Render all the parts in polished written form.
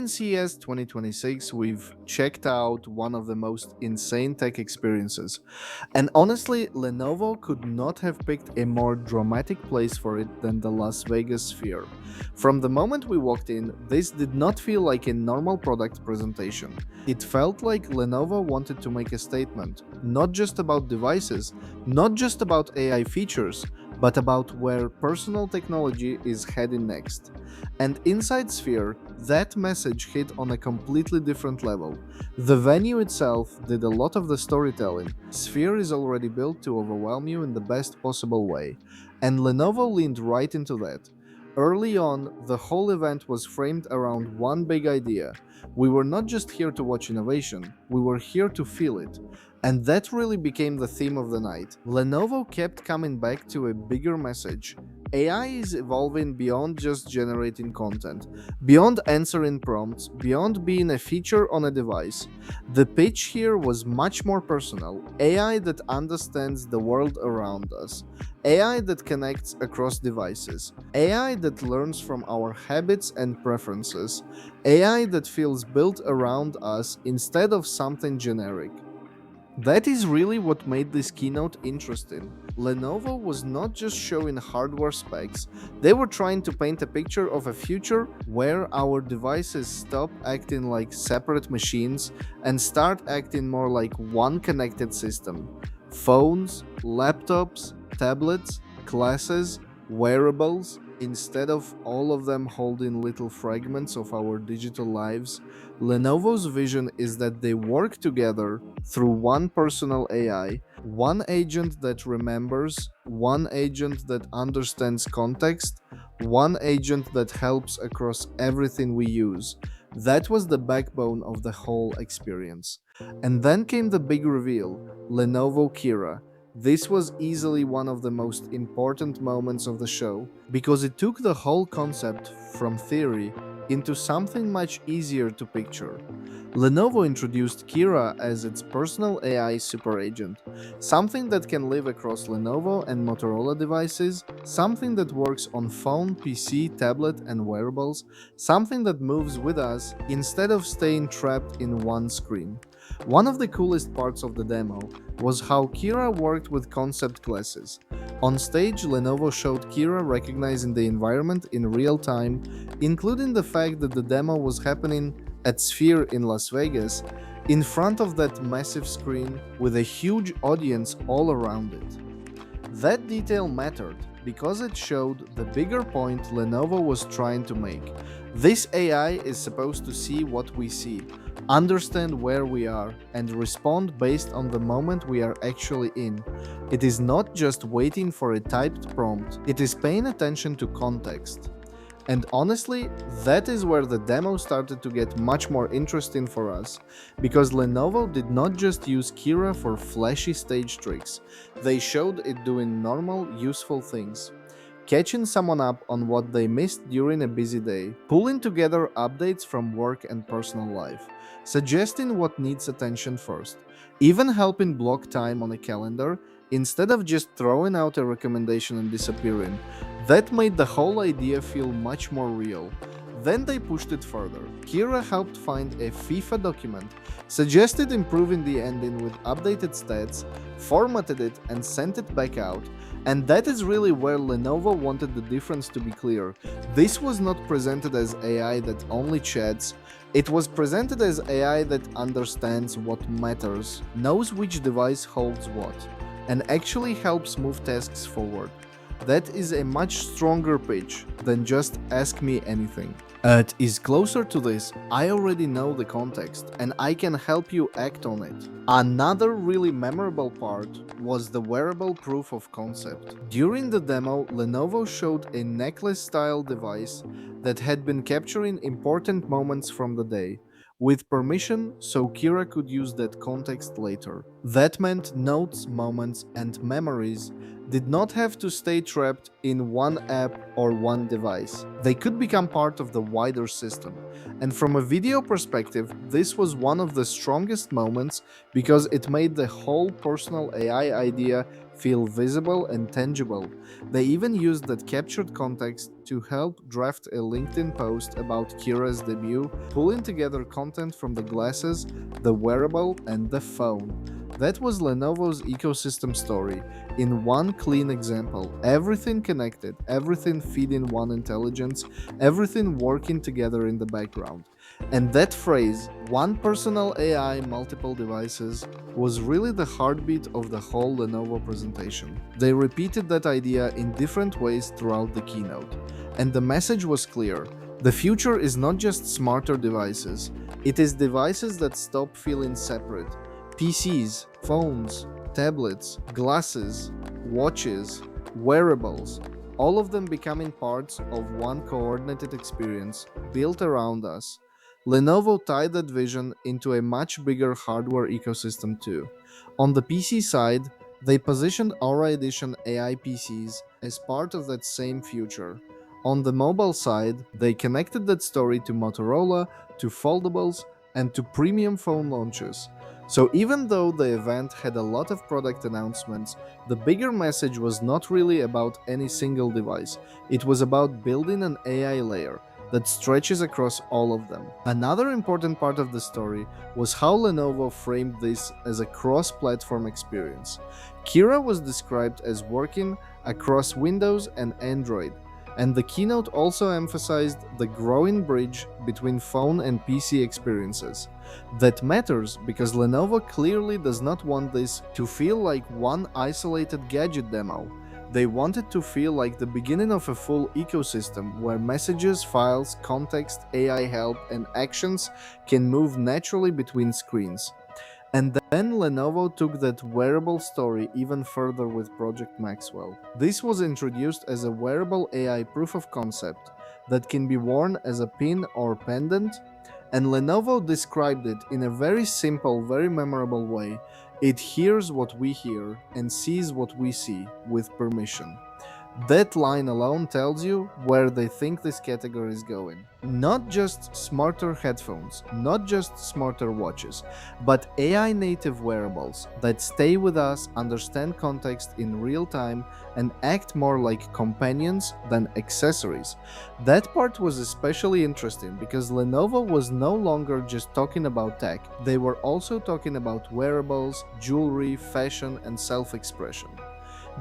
in CES 2026, we've checked out one of the most insane tech experiences. And honestly, Lenovo could not have picked a more dramatic place for it than the Las Vegas Sphere. From the moment we walked in, this did not feel like a normal product presentation. It felt like Lenovo wanted to make a statement, not just about devices, not just about AI features, but about where personal technology is heading next. And inside Sphere, that message hit on a completely different level. The venue itself did a lot of the storytelling. Sphere is already built to overwhelm you in the best possible way, and Lenovo leaned right into that. Early on, the whole event was framed around one big idea. We were not just here to watch innovation, we were here to feel it. And that really became the theme of the night. Lenovo kept coming back to a bigger message. AI is evolving beyond just generating content, beyond answering prompts, beyond being a feature on a device. The pitch here was much more personal. AI that understands the world around us. AI that connects across devices. AI that learns from our habits and preferences. AI that feels built around us instead of something generic. That is really what made this keynote interesting. Lenovo was not just showing hardware specs, they were trying to paint a picture of a future where our devices stop acting like separate machines and start acting more like one connected system. Phones, laptops, tablets, classes, wearables, instead of all of them holding little fragments of our digital lives. Lenovo's vision is that they work together through one personal AI, one agent that remembers, one agent that understands context, one agent that helps across everything we use. That was the backbone of the whole experience. And then came the big reveal, Lenovo Qira. This was easily one of the most important moments of the show because it took the whole concept from theory into something much easier to picture. Lenovo introduced Qira as its personal AI super agent, something that can live across Lenovo and Motorola devices, something that works on phone, PC, tablet, and wearables, something that moves with us instead of staying trapped in one screen. One of the coolest parts of the demo was how Qira worked with concept classes. On stage, Lenovo showed Qira recognizing the environment in real time, including the fact that the demo was happening at Sphere in Las Vegas, in front of that massive screen with a huge audience all around it. That detail mattered because it showed the bigger point Lenovo was trying to make. This AI is supposed to see what we see, understand where we are, and respond based on the moment we are actually in. It is not just waiting for a typed prompt, it is paying attention to context. And honestly, that is where the demo started to get much more interesting for us, because Lenovo did not just use Qira for flashy stage tricks, they showed it doing normal, useful things. Catching someone up on what they missed during a busy day, pulling together updates from work and personal life, suggesting what needs attention first, even helping block time on a calendar instead of just throwing out a recommendation and disappearing. That made the whole idea feel much more real. Then they pushed it further. Qira helped find a FIFA document, suggested improving the ending with updated stats, formatted it and sent it back out. And that is really where Lenovo wanted the difference to be clear. This was not presented as AI that only chats, it was presented as AI that understands what matters, knows which device holds what, and actually helps move tasks forward. That is a much stronger pitch than just ask me anything. It is closer to this, I already know the context and I can help you act on it. Another really memorable part was the wearable proof of concept. During the demo, Lenovo showed a necklace-style device that had been capturing important moments from the day, with permission so Qira could use that context later. That meant notes, moments, and memories did not have to stay trapped in one app or one device. They could become part of the wider system. And from a video perspective, this was one of the strongest moments because it made the whole personal AI idea feel visible and tangible. They even used that captured context to help draft a LinkedIn post about Qira's debut, pulling together content from the glasses, the wearable, and the phone. That was Lenovo's ecosystem story in one clean example. Everything connected, everything feeding one intelligence, everything working together in the background. And that phrase, one personal AI, multiple devices, was really the heartbeat of the whole Lenovo presentation. They repeated that idea in different ways throughout the keynote. And the message was clear. The future is not just smarter devices, it is devices that stop feeling separate. PCs, phones, tablets, glasses, watches, wearables, all of them becoming parts of one coordinated experience built around us. Lenovo tied that vision into a much bigger hardware ecosystem too. On the PC side, they positioned Aura Edition AI PCs as part of that same future. On the mobile side, they connected that story to Motorola, to foldables, and to premium phone launches. So even though the event had a lot of product announcements, the bigger message was not really about any single device. It was about building an AI layer that stretches across all of them. Another important part of the story was how Lenovo framed this as a cross-platform experience. Qira was described as working across Windows and Android, and the keynote also emphasized the growing bridge between phone and PC experiences. That matters because Lenovo clearly does not want this to feel like one isolated gadget demo. They want it to feel like the beginning of a full ecosystem where messages, files, context, AI help, and actions can move naturally between screens. And then Lenovo took that wearable story even further with Project Maxwell. This was introduced as a wearable AI proof of concept that can be worn as a pin or pendant, and Lenovo described it in a very simple, very memorable way. It hears what we hear and sees what we see with permission. That line alone tells you where they think this category is going. Not just smarter headphones, not just smarter watches, but AI native wearables that stay with us, understand context in real time, and act more like companions than accessories. That part was especially interesting because Lenovo was no longer just talking about tech, they were also talking about wearables, jewelry, fashion, and self-expression.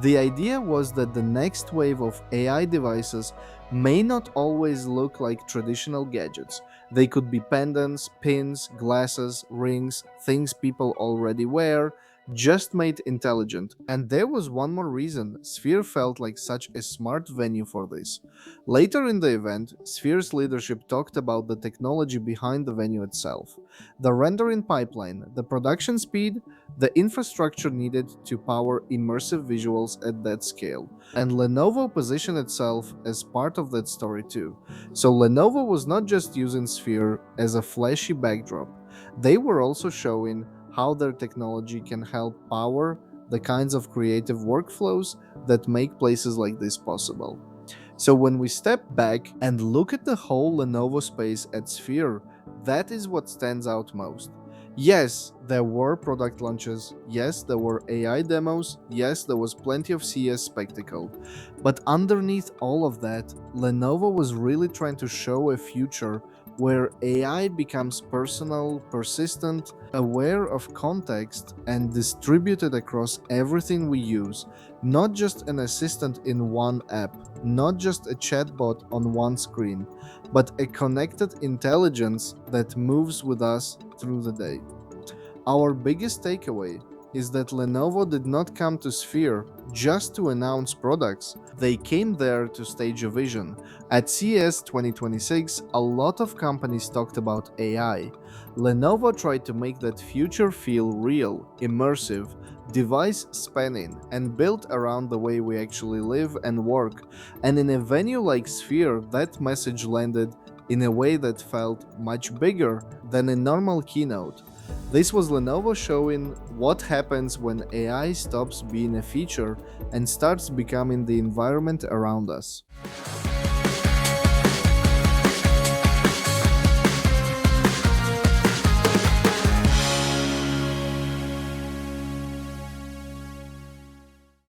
The idea was that the next wave of AI devices may not always look like traditional gadgets. They could be pendants, pins, glasses, rings, things people already wear, just made intelligent. And there was one more reason Sphere felt like such a smart venue for this. Later in the event, Sphere's leadership talked about the technology behind the venue itself, the rendering pipeline, the production speed, the infrastructure needed to power immersive visuals at that scale. And Lenovo positioned itself as part of that story too. So Lenovo was not just using Sphere as a flashy backdrop, they were also showing how their technology can help power the kinds of creative workflows that make places like this possible. So when we step back and look at the whole Lenovo space at Sphere, that is what stands out most. Yes, there were product launches, yes, there were AI demos, yes, there was plenty of CES spectacle, but underneath all of that, Lenovo was really trying to show a future where AI becomes personal, persistent, aware of context, and distributed across everything we use, not just an assistant in one app, not just a chatbot on one screen, but a connected intelligence that moves with us through the day. Our biggest takeaway is that Lenovo did not come to Sphere just to announce products, they came there to stage a vision. At CES 2026, a lot of companies talked about AI. Lenovo tried to make that future feel real, immersive, device spanning, and built around the way we actually live and work. And in a venue like Sphere, that message landed in a way that felt much bigger than a normal keynote. This was Lenovo showing what happens when AI stops being a feature and starts becoming the environment around us.